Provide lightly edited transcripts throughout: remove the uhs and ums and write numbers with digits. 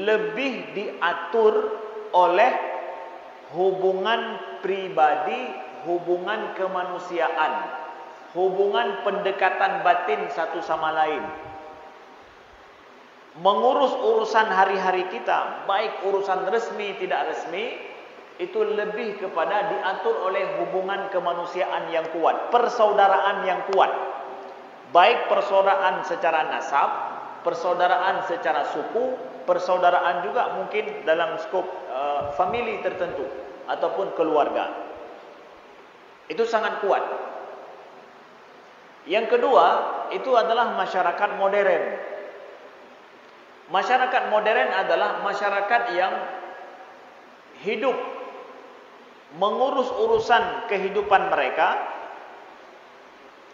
lebih diatur oleh hubungan pribadi, hubungan kemanusiaan, hubungan pendekatan batin satu sama lain. Mengurus urusan hari-hari kita, baik urusan resmi tidak resmi, itu lebih kepada diatur oleh hubungan kemanusiaan yang kuat, persaudaraan yang kuat. Baik persaudaraan secara nasab, persaudaraan secara suku, persaudaraan juga mungkin dalam skop famili tertentu ataupun keluarga. Itu sangat kuat. Yang kedua, itu adalah masyarakat modern. Masyarakat modern adalah masyarakat yang hidup mengurus urusan kehidupan mereka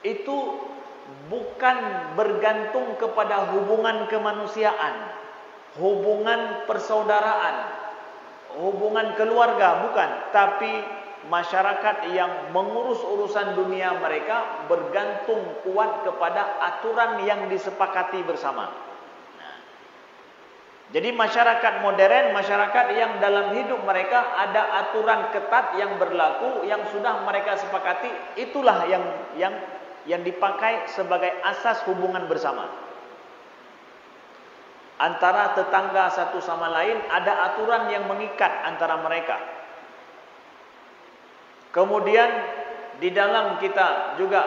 itu bukan bergantung kepada hubungan kemanusiaan, hubungan persaudaraan, hubungan keluarga, bukan, tapi masyarakat yang mengurus urusan dunia mereka bergantung kuat kepada aturan yang disepakati bersama. Jadi masyarakat modern, masyarakat yang dalam hidup mereka ada aturan ketat yang berlaku, yang sudah mereka sepakati, itulah yang dipakai sebagai asas hubungan bersama. Antara tetangga satu sama lain ada aturan yang mengikat antara mereka. Kemudian di dalam kita juga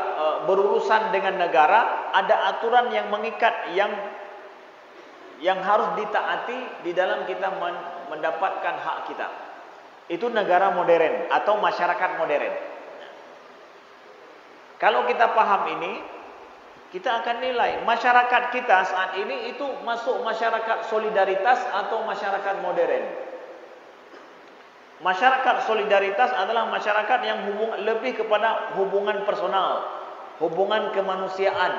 berurusan dengan negara, ada aturan yang mengikat yang harus ditaati di dalam kita mendapatkan hak kita. Itu negara modern atau masyarakat modern. Kalau kita paham ini, kita akan nilai masyarakat kita saat ini itu masuk masyarakat solidaritas atau masyarakat modern. Masyarakat solidaritas adalah masyarakat yang lebih kepada hubungan personal, hubungan kemanusiaan,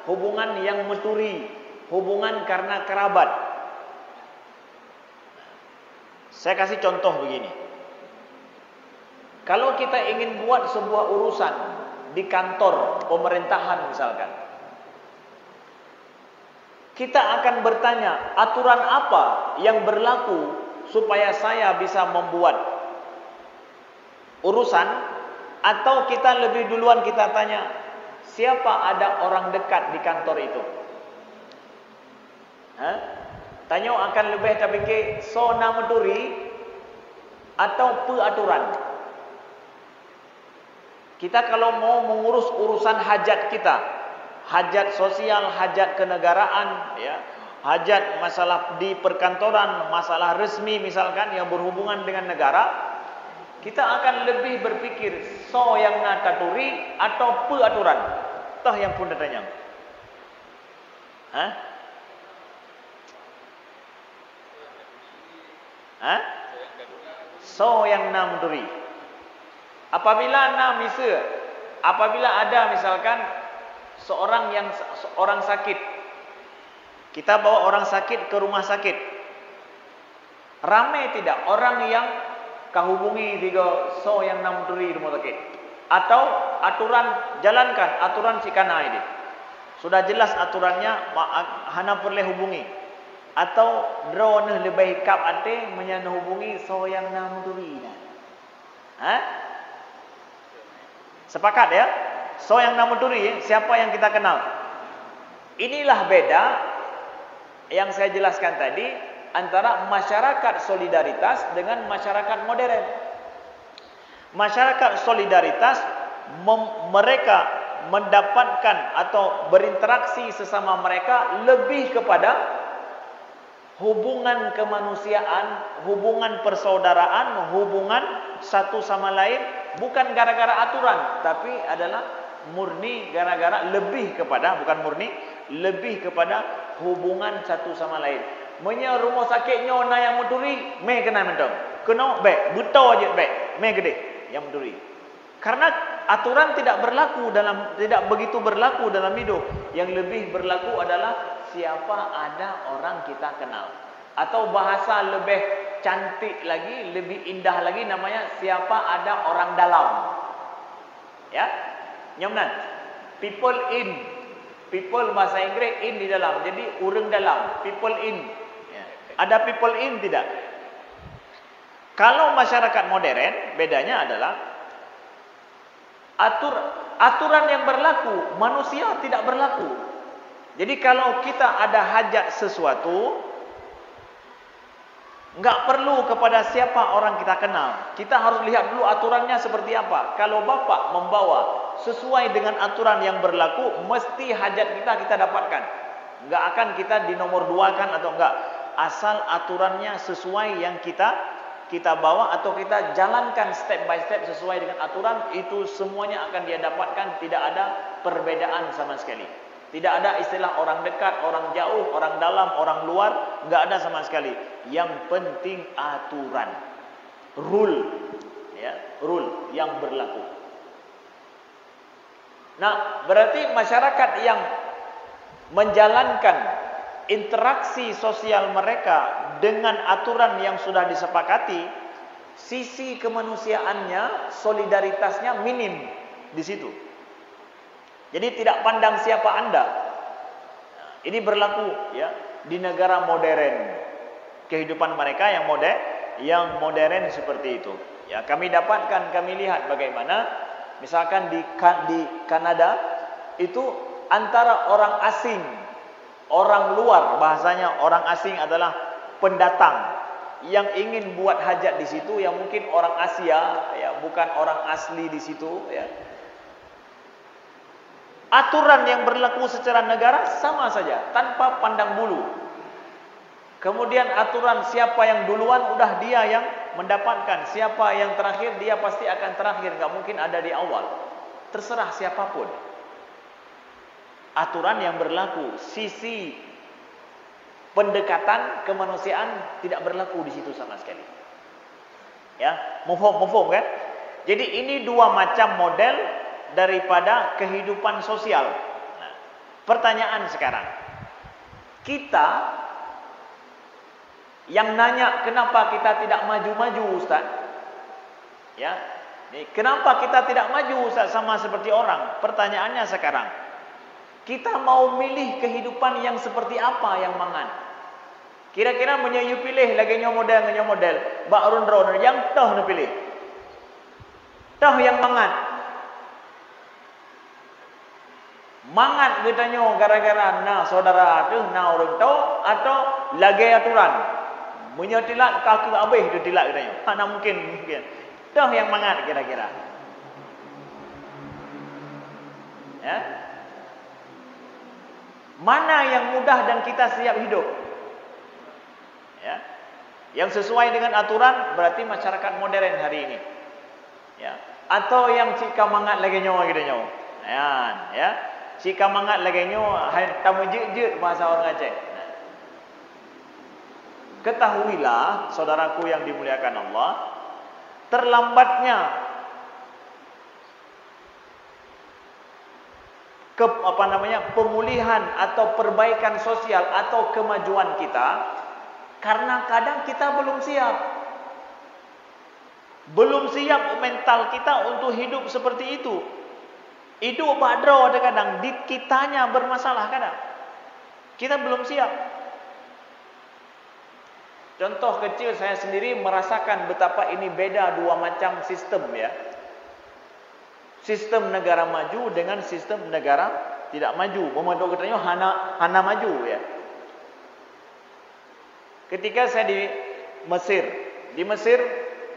hubungan yang meturi, hubungan karena kerabat. Saya kasih contoh begini. Kalau kita ingin buat sebuah urusan di kantor pemerintahan misalkan, kita akan bertanya, aturan apa yang berlaku supaya saya bisa membuat urusan, atau kita lebih duluan kita tanya, siapa ada orang dekat di kantor itu? Tanya akan lebih terfikir so nama duri atau peaturan. Kita kalau mau mengurus urusan hajat kita, hajat sosial, hajat kenegaraan, ya, hajat masalah di perkantoran, masalah resmi misalkan yang berhubungan dengan negara, kita akan lebih berpikir so yang nataturi atau peaturan. Toh yang pun datanya. So yang nam duri. Apabila ada misalkan seorang sakit, kita bawa orang sakit ke rumah sakit, ramai tidak orang yang kahubungi tiga so yang nam duri rumah sakit, atau aturan jalankan aturan cikana ini sudah jelas aturannya, hana perlu hubungi, atau drone lebih kap ate menyana hubungi so yang nam duri. Sepakat ya? So yang nama duri, siapa yang kita kenal? Inilah beda yang saya jelaskan tadi antara masyarakat solidaritas dengan masyarakat modern. Masyarakat solidaritas mereka mendapatkan atau berinteraksi sesama mereka lebih kepada hubungan kemanusiaan, hubungan persaudaraan, hubungan satu sama lain, bukan gara-gara aturan, tapi adalah murni gara-gara lebih kepada, bukan murni, lebih kepada hubungan satu sama lain. Menya rumah sakitnya na yang muturi, me kena mentong. Kena baik, buta aja baik, me gede yang muturi. Karena aturan tidak begitu berlaku dalam hidup. Yang lebih berlaku adalah siapa ada orang kita kenal. Atau bahasa lebih cantik lagi, lebih indah lagi namanya siapa ada orang dalam. Ya, nyamnan. People in. People bahasa Inggeris in di dalam. Jadi urang dalam. People in. Ya. Ada people in tidak? Kalau masyarakat modern, bedanya adalah aturan yang berlaku, manusia tidak berlaku. Jadi kalau kita ada hajat sesuatu, nggak perlu kepada siapa orang kita kenal. Kita harus lihat dulu aturannya seperti apa. Kalau bapak membawa sesuai dengan aturan yang berlaku, mesti hajat kita dapatkan. Nggak akan kita di nomor 2 kan atau enggak. Asal aturannya sesuai yang kita bawa atau kita jalankan step by step sesuai dengan aturan, itu semuanya akan dia dapatkan, tidak ada perbedaan sama sekali. Tidak ada istilah orang dekat, orang jauh, orang dalam, orang luar, enggak ada sama sekali. Yang penting aturan. Rule, ya, rule yang berlaku. Nah, berarti masyarakat yang menjalankan interaksi sosial mereka dengan aturan yang sudah disepakati, sisi kemanusiaannya, solidaritasnya minim di situ. Jadi tidak pandang siapa Anda. Ini berlaku ya di negara modern. Kehidupan mereka yang modern seperti itu. Ya, kami dapatkan, kami lihat bagaimana misalkan di Kanada itu antara orang asing, orang luar, bahasanya orang asing adalah pendatang yang ingin buat hajat di situ, yang mungkin orang Asia, ya, bukan orang asli di situ, ya. Aturan yang berlaku secara negara sama saja, tanpa pandang bulu. Kemudian aturan siapa yang duluan, udah dia yang mendapatkan. Siapa yang terakhir, dia pasti akan terakhir, nggak mungkin ada di awal. Terserah siapapun. Aturan yang berlaku, sisi pendekatan kemanusiaan tidak berlaku di situ sama sekali. Ya, mufhum kan? Jadi ini dua macam model daripada kehidupan sosial. Nah, pertanyaan sekarang, kita yang nanya kenapa kita tidak maju-maju, Ustaz? Ya, kenapa kita tidak maju, Ustaz, sama seperti orang? Pertanyaannya sekarang, kita mau milih kehidupan yang seperti apa yang mangan? Kira-kira menyayu pilih lagi model, Bakrun Ron yang toh nu pilih. Toh yang mangan. Mangat katanya gara-gara na saudara tu na orang tu atau lagi aturan. Menyetilat kaki habis tu tilat katanya. Mana mungkin. Toh yang mangat kira-kira. Ya. Mana yang mudah dan kita siap hidup? Ya. Yang sesuai dengan aturan berarti masyarakat modern hari ini. Ya. Atau yang cika mangat lagi nyawa gitu nyawa. Ya. Cika mangat lagi nyawa tamu jejut bahasa orang Aceh. Nah. Ketahuilah saudaraku yang dimuliakan Allah, terlambatnya pemulihan atau perbaikan sosial atau kemajuan kita karena kadang kita belum siap. Belum siap mental kita untuk hidup seperti itu. Hidup badro kadang di kitanya bermasalah kadang. Kita belum siap. Contoh kecil, saya sendiri merasakan betapa ini beda dua macam sistem ya. Sistem negara maju dengan sistem negara tidak maju. Memandang katanya hana maju ya. Ketika saya di Mesir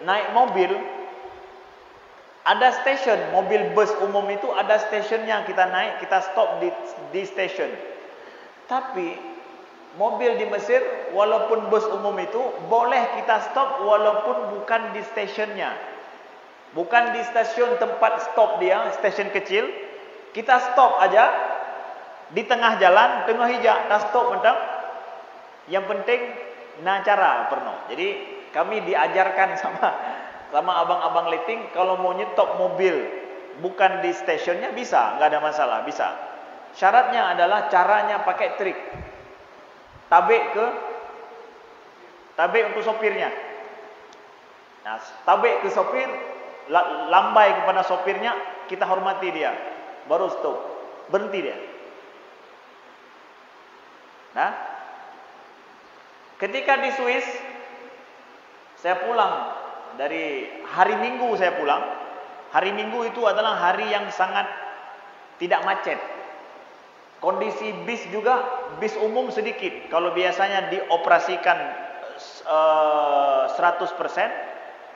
naik mobil, ada stasiun mobil bus umum itu ada stasiunnya, kita naik, kita stop di stasiun. Tapi mobil di Mesir walaupun bus umum itu boleh kita stop walaupun bukan di stasiunnya. Bukan di stasiun tempat stop dia, stasiun kecil. Kita stop aja di tengah jalan, tengah hijau, kita stop mentang. Yang penting cara perno. Jadi kami diajarkan sama abang-abang liting, kalau mau nyetop mobil bukan di stasiunnya bisa, nggak ada masalah, bisa. Syaratnya adalah caranya pakai trik. Tabik untuk sopirnya. Nah, tabik ke sopir, lambai kepada sopirnya, kita hormati dia, baru stop, berhenti dia. Nah, Ketika di Swiss, saya pulang dari hari Minggu saya pulang. Hari Minggu itu adalah hari yang sangat tidak macet. Kondisi bis juga, bis umum sedikit. Kalau biasanya dioperasikan 100%,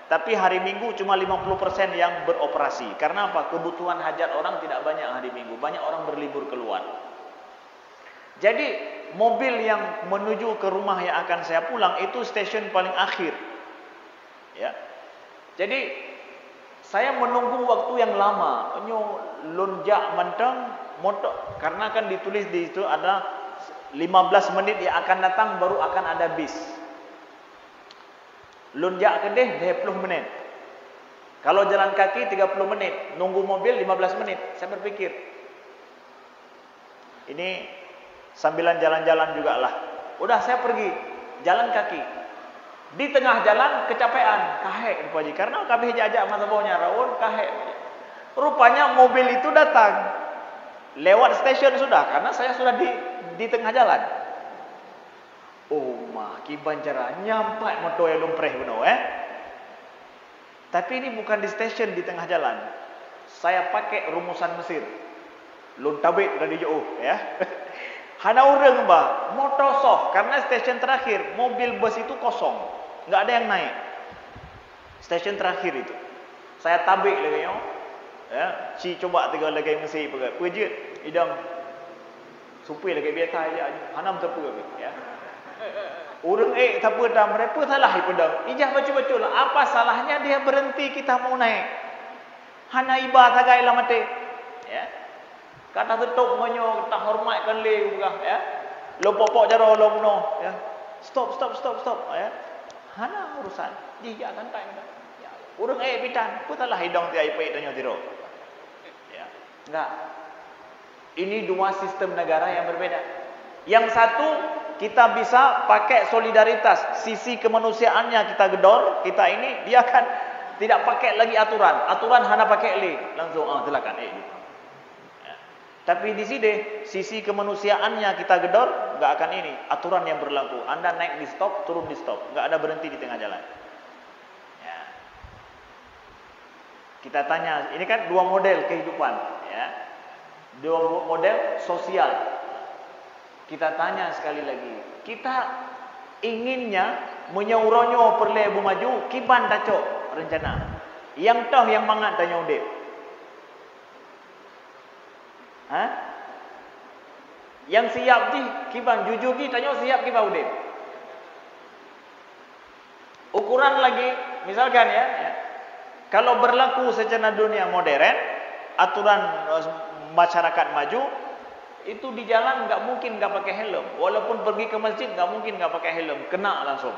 tapi hari Minggu cuma 50% yang beroperasi. Karena apa? Kebutuhan hajat orang tidak banyak hari Minggu. Banyak orang berlibur keluar. Jadi mobil yang menuju ke rumah yang akan saya pulang itu stasiun paling akhir. Ya. Jadi saya menunggu waktu yang lama. Lonjak mentang motor, karena kan ditulis di situ ada 15 menit yang akan datang baru akan ada bis. Lonjak ke deh 20 menit. Kalau jalan kaki 30 menit, nunggu mobil 15 menit. Saya berpikir ini sambilan jalan-jalan juga lah. Udah saya pergi jalan kaki. Di tengah jalan kecapean, kahek Pak Haji. Karena kami ajak masa bawahnya rawon kahek. Rupanya mobil itu datang lewat stasiun sudah, karena saya sudah di tengah jalan. Oh mah kiban cara nyampai motor yang lumpreh benar Tapi ini bukan di stasiun, di tengah jalan. Saya pakai rumusan Mesir. Lun tabik dari jauh ya. Hana urang bah, motor soh karena stasiun terakhir mobil bus itu kosong, nggak ada yang naik. Stasiun terakhir itu, saya tabik lagi ya, ci coba tiga lagi mesti pakai, pujut, idam, supir lagi biasa aja, hanam terpu ya. Urang tapi dah mereka salah ipedang, ijah baca-baca lah, apa salahnya dia berhenti kita mau naik, hana ibah tagai lah mati, ya. Kata tutup menyo tak hormatkan le juga ya. Lo popok jaro lo meno ya. Stop ya. Hana urusan. Dia akan tak ya. Urang pitan, putalah hidung ti ai pai tanyo tiro. Ya. Enggak. Ini dua sistem negara yang berbeda. Yang satu kita bisa pakai solidaritas, sisi kemanusiaannya kita gedor, kita ini dia akan tidak pakai lagi aturan. Aturan hana pakai le, langsung silakan gitu. Tapi di sini sisi kemanusiaannya kita gedor, nggak akan ini aturan yang berlaku. Anda naik di stop, turun di stop, nggak ada berhenti di tengah jalan. Ya. Kita tanya, ini kan dua model kehidupan, ya, dua model sosial. Kita tanya sekali lagi, kita inginnya menyauronyo perle maju, kiban tacok rencana. Yang toh yang mangat tanya udip. Yang siap di kibang jujur di tanya siap kibang udip. Ukuran lagi misalkan ya, kalau berlaku secara dunia modern, aturan masyarakat maju itu di jalan nggak mungkin nggak pakai helm, walaupun pergi ke masjid nggak mungkin nggak pakai helm, kena langsung.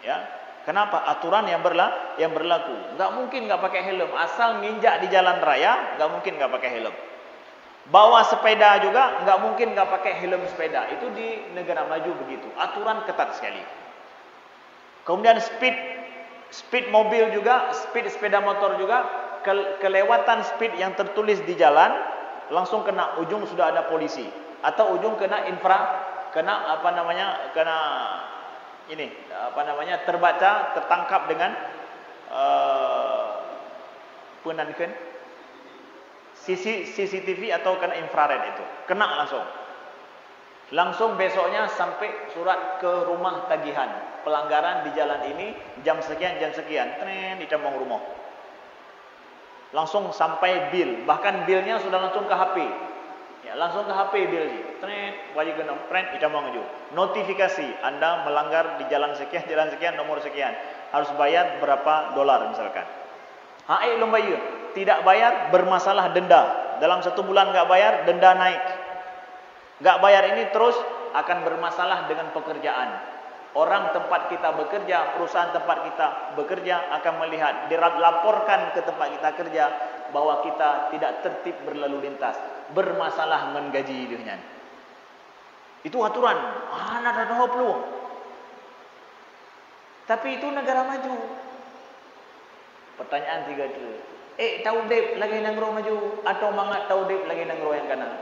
Ya, kenapa? Aturan yang berlaku. Nggak mungkin nggak pakai helm, asal nginjak di jalan raya nggak mungkin nggak pakai helm. Bawa sepeda juga nggak mungkin nggak pakai helm sepeda. Itu di negara maju begitu. Aturan ketat sekali. Kemudian speed mobil juga, speed sepeda motor juga, kelewatan speed yang tertulis di jalan langsung kena ujung sudah ada polisi atau ujung kena terbaca, tertangkap dengan penanken CCTV atau kena infrared itu, kena langsung besoknya sampai surat ke rumah tagihan pelanggaran di jalan ini jam sekian tren dicambang rumah, langsung sampai bill, bahkan billnya sudah langsung ke HP ya, langsung ke HP bill tren wajib kena print dicambang aja notifikasi Anda melanggar di jalan sekian nomor sekian harus bayar berapa dolar misalkan. Tidak bayar bermasalah denda. Dalam 1 bulan nggak bayar, denda naik. Nggak bayar ini terus akan bermasalah dengan pekerjaan. Orang tempat kita bekerja, perusahaan tempat kita bekerja akan melihat, dilaporkan ke tempat kita kerja bahwa kita tidak tertib berlalu lintas, bermasalah dengan gaji dengan. Itu aturan. Ada peluang. Tapi itu negara maju. Pertanyaan 3 dulu. Tahu dep lagi nang ro maju atau mangat tahu dep lagi nang ro yang kanan?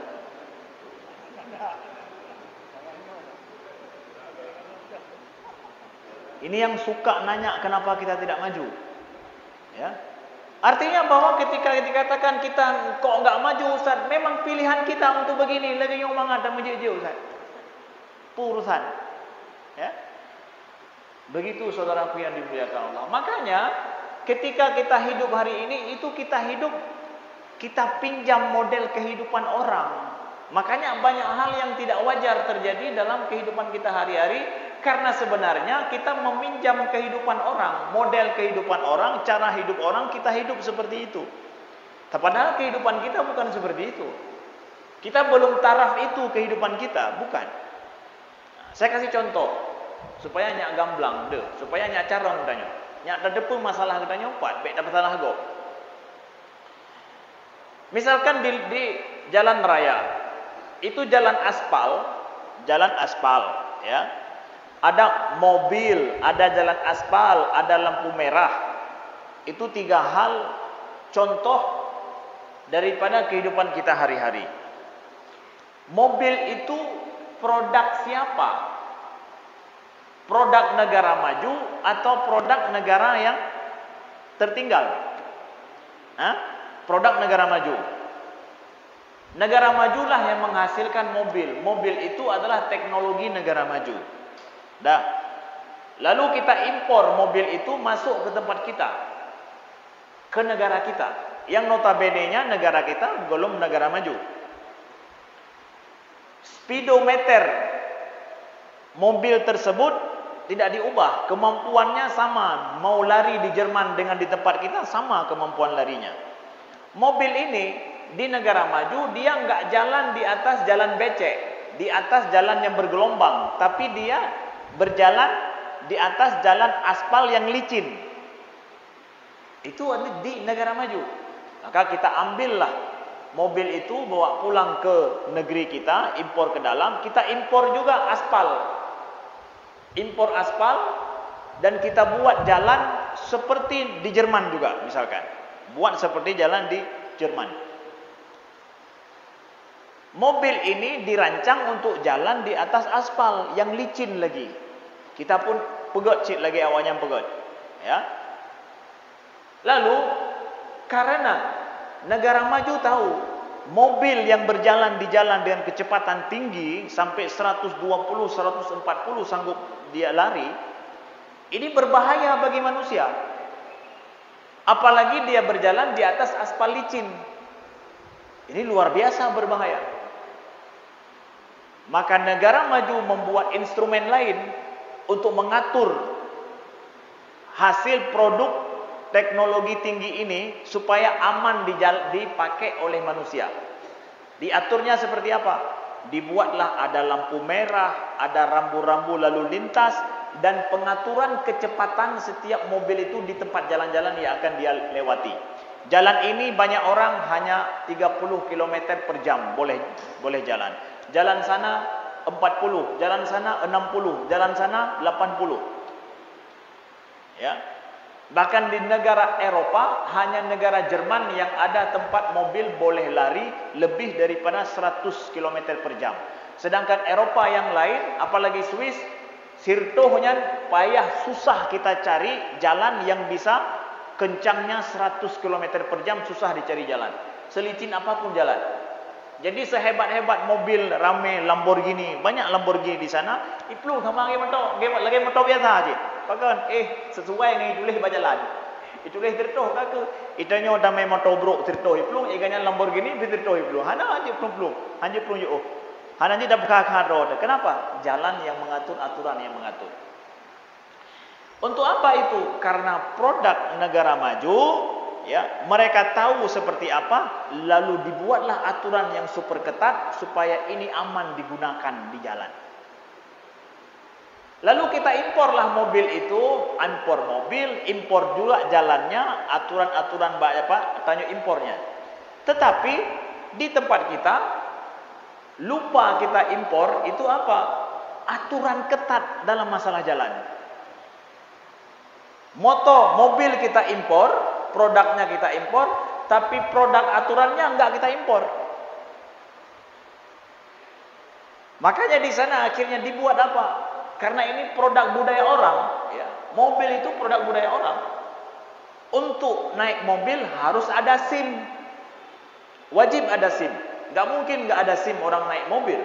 Ini yang suka nanya kenapa kita tidak maju. Ya. Artinya bahwa ketika dikatakan kita kok enggak maju Ustaz, memang pilihan kita untuk begini lagi yang mangat dan menjadi Ustaz. Urusan. Ya. Begitu saudaraku yang dimuliakan Allah. Makanya ketika kita hidup hari ini, itu kita hidup, kita pinjam model kehidupan orang. Makanya banyak hal yang tidak wajar terjadi dalam kehidupan kita hari-hari, karena sebenarnya kita meminjam kehidupan orang, model kehidupan orang, cara hidup orang, kita hidup seperti itu. Padahal kehidupan kita bukan seperti itu. Kita belum taraf itu kehidupan kita, bukan. Saya kasih contoh supaya nyak gamblang deh, supaya nyak carang katanya. Nyak ada pun masalah katanya 4, baik dapat salah go. Misalkan di jalan raya, itu jalan aspal, ya. Ada mobil, ada jalan aspal, ada lampu merah. Itu 3 hal contoh daripada kehidupan kita hari-hari. Mobil itu produk siapa? Produk negara maju atau produk negara yang tertinggal? Produk negara maju. Negara majulah yang menghasilkan mobil. Mobil itu adalah teknologi negara maju. Dah. Lalu kita impor mobil itu masuk ke tempat kita, ke negara kita, yang notabene-nya negara kita belum negara maju. Speedometer mobil tersebut tidak diubah, kemampuannya sama. Mau lari di Jerman dengan di tempat kita sama kemampuan larinya. Mobil ini di negara maju dia enggak jalan di atas jalan becek, di atas jalan yang bergelombang, tapi dia berjalan di atas jalan aspal yang licin. Itu di negara maju. Maka kita ambillah mobil itu, bawa pulang ke negeri kita, impor ke dalam, kita impor juga aspal. Impor aspal dan kita buat jalan seperti di Jerman juga misalkan. Buat seperti jalan di Jerman. Mobil ini dirancang untuk jalan di atas aspal yang licin lagi. Kita pun pegot cik lagi awalnya pegot. Ya. Lalu karena negara maju tahu mobil yang berjalan di jalan dengan kecepatan tinggi sampai 120, 140 sanggup dia lari, ini berbahaya bagi manusia. Apalagi dia berjalan di atas aspal licin. Ini luar biasa berbahaya. Maka negara maju membuat instrumen lain untuk mengatur hasil produk teknologi tinggi ini supaya aman dipakai oleh manusia. Diaturnya seperti apa? Dibuatlah ada lampu merah, ada rambu-rambu lalu lintas, dan pengaturan kecepatan setiap mobil itu di tempat jalan-jalan yang akan dia lewati. Jalan ini banyak orang hanya 30 km per jam boleh jalan. Jalan sana 40, jalan sana 60, jalan sana 80. Ya. Bahkan di negara Eropa, hanya negara Jerman yang ada tempat mobil boleh lari lebih daripada 100 km per jam. Sedangkan Eropa yang lain, apalagi Swiss, sirtohnya payah, susah kita cari jalan yang bisa kencangnya 100 km per jam, susah dicari jalan. Selicin apapun jalan. Jadi sehebat-hebat mobil rame Lamborghini, banyak Lamborghini di sana, iplu sama lagi motor biasa aja. Pakan sesuai dengan itulah berjalan. Itulah tertoh ke itanya damai motor bro tertoh iplu, iganya Lamborghini tertoh iplu. Hana aja plung, hanya plung yo. Hana aja dah buka road. Kenapa? Jalan yang mengatur, aturan yang mengatur. Untuk apa itu? Karena produk negara maju, ya, mereka tahu seperti apa, lalu dibuatlah aturan yang super ketat supaya ini aman digunakan di jalan. Lalu kita imporlah mobil itu, impor mobil, impor juga jalannya, aturan-aturan tanya impornya. Tetapi di tempat kita lupa kita impor itu apa? Aturan ketat dalam masalah jalan. Mobil kita impor, produknya kita impor, tapi produk aturannya enggak kita impor. Makanya di sana akhirnya dibuat apa? Karena ini produk budaya orang, ya. Mobil itu produk budaya orang. Untuk naik mobil harus ada SIM. Wajib ada SIM. Gak mungkin gak ada SIM orang naik mobil.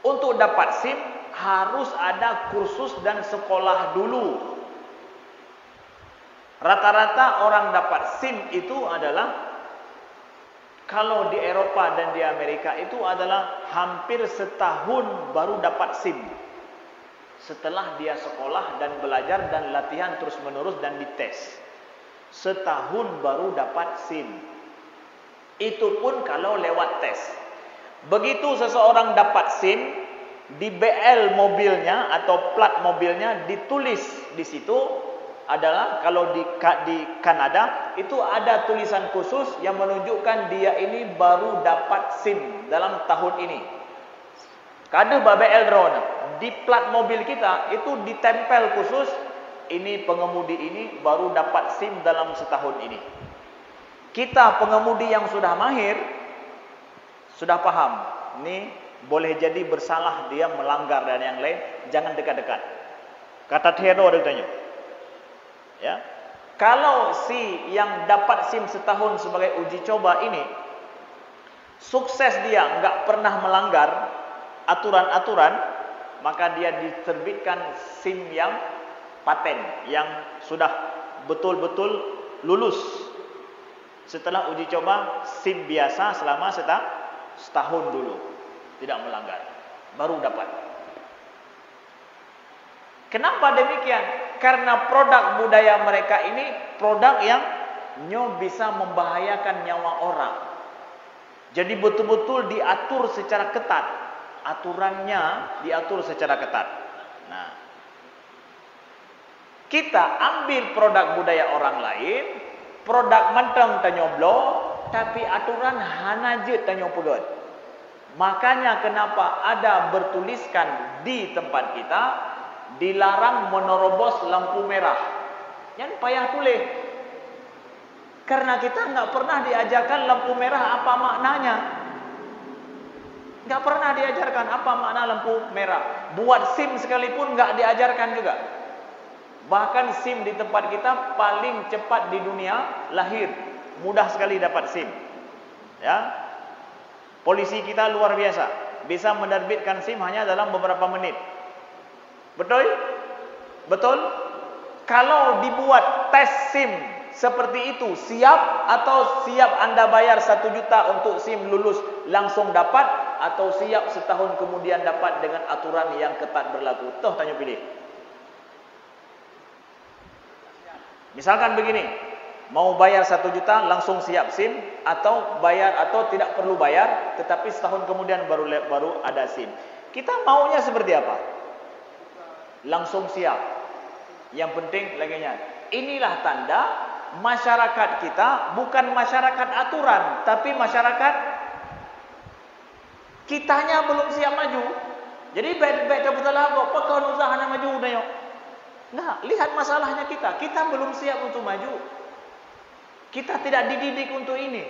Untuk dapat SIM harus ada kursus dan sekolah dulu. Rata-rata orang dapat SIM itu adalah, kalau di Eropa dan di Amerika itu adalah hampir setahun baru dapat SIM. Setelah dia sekolah dan belajar dan latihan terus menerus dan dites, setahun baru dapat SIM. Itu pun kalau lewat tes. Begitu seseorang dapat SIM, di BL mobilnya atau plat mobilnya ditulis di situ adalah, kalau di Kanada itu ada tulisan khusus yang menunjukkan dia ini baru dapat SIM dalam tahun ini. Kada BL drone di plat mobil kita itu ditempel khusus, ini pengemudi ini baru dapat SIM dalam setahun ini. Kita pengemudi yang sudah mahir sudah paham, ini boleh jadi bersalah, dia melanggar dan yang lain, jangan dekat-dekat. Kata Theodore dia tanya. Ya. Kalau si yang dapat SIM setahun sebagai uji coba ini sukses, dia enggak pernah melanggar aturan-aturan, maka dia diterbitkan SIM yang paten, yang sudah betul-betul lulus. Setelah uji coba SIM biasa selama setahun dulu, tidak melanggar, baru dapat. Kenapa demikian? Karena produk budaya mereka ini produk yang bisa membahayakan nyawa orang. Jadi betul-betul diatur secara ketat. Aturannya diatur secara ketat. Nah, kita ambil produk budaya orang lain, produk mantang tanyoblo, tapi aturan hanajit tanyopulot. Makanya kenapa ada bertuliskan di tempat kita, dilarang menerobos lampu merah. Yang payah tulis. Karena kita nggak pernah diajarkan lampu merah apa maknanya. Nggak pernah diajarkan apa makna lampu merah. Buat SIM sekalipun nggak diajarkan juga. Bahkan SIM di tempat kita paling cepat di dunia lahir. Mudah sekali dapat SIM. Ya. Polisi kita luar biasa. Bisa menerbitkan SIM hanya dalam beberapa menit. Betul? Betul? Kalau dibuat tes SIM seperti itu, siap atau siap Anda bayar 1 juta untuk SIM lulus langsung dapat, atau siap setahun kemudian dapat dengan aturan yang ketat berlaku? Tuh tanya pilih. Misalkan begini, mau bayar 1 juta langsung siap SIM, atau bayar atau tidak perlu bayar tetapi setahun kemudian baru ada SIM. Kita maunya seperti apa? Langsung siap. Yang penting laginya. Inilah tanda masyarakat kita bukan masyarakat aturan, tapi masyarakat kitanya belum siap maju. Jadi baik-baik betul lah kok pekan usaha nak maju dah yo. Nah, lihat masalahnya kita. Kita belum siap untuk maju. Kita tidak dididik untuk ini.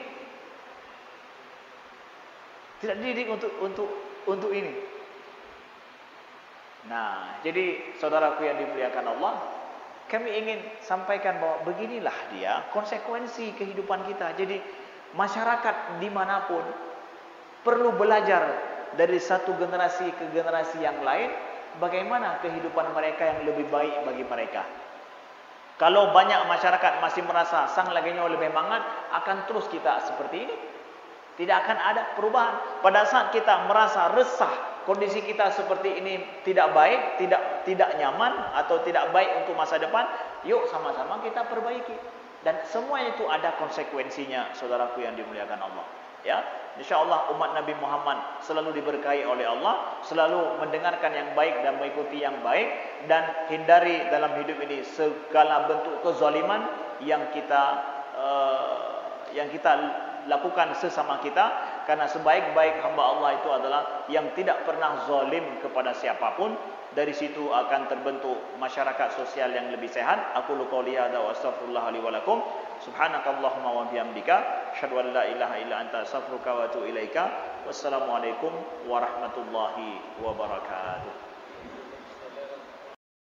Tidak dididik untuk ini. Nah, jadi saudaraku yang dimuliakan Allah, kami ingin sampaikan bahwa beginilah dia konsekuensi kehidupan kita. Jadi masyarakat dimanapun perlu belajar dari satu generasi ke generasi yang lain, bagaimana kehidupan mereka yang lebih baik bagi mereka. Kalau banyak masyarakat masih merasa sang laginya lebih mangat, akan terus kita seperti ini. Tidak akan ada perubahan. Pada saat kita merasa resah, kondisi kita seperti ini tidak baik, tidak nyaman atau tidak baik untuk masa depan, yuk sama-sama kita perbaiki. Dan semua itu ada konsekuensinya, saudaraku yang dimuliakan Allah. Ya, insyaallah umat Nabi Muhammad selalu diberkahi oleh Allah, selalu mendengarkan yang baik dan mengikuti yang baik, dan hindari dalam hidup ini segala bentuk kezaliman yang kita lakukan sesama kita, karena sebaik-baik hamba Allah itu adalah yang tidak pernah zalim kepada siapapun. Dari situ akan terbentuk masyarakat sosial yang lebih sehat. Aku qouli hadza wa astaghfirullah li wa lakum. Subhanakallahumma wa bihamdika asyhadu an la ilaha illa anta astaghfiruka wa atubu ilaika. Wassalamualaikum warahmatullahi wabarakatuh.